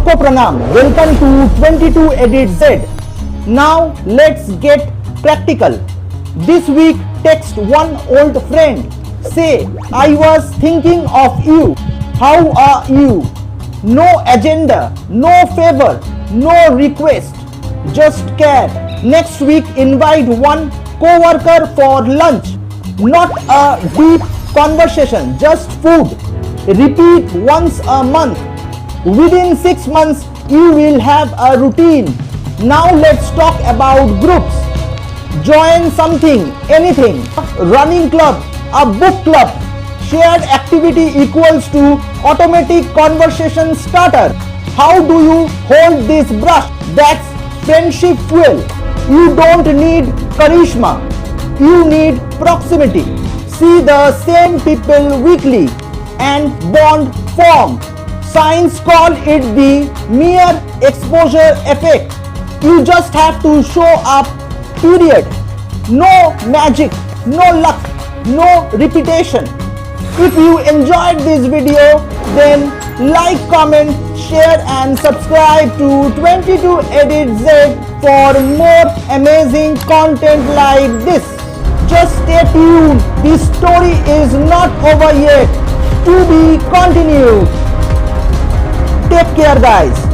Sabko pranam. Welcome to 22 Edit Z. Now let's get practical. This week text one old friend. Say, I was thinking of you. How are you? No agenda, no favor, no request. Just care. Next week invite one coworker for lunch. Not a deep conversation, just food. Repeat once a month. Within 6 months, you will have a routine. Now let's talk about groups. Join something, anything. Running club, a book club. Shared activity equals to automatic conversation starter. How do you hold this brush? That's friendship fuel. You don't need charisma. You need proximity. See the same people weekly and bond form. Science call it the mere exposure effect. You just have to show up, period. No magic, no luck, no repetition. If you enjoyed this video, then like, comment, share and subscribe to 22 Edit Z for more amazing content like this. Just stay tuned. The story is not over yet. To be continued. Take care, guys.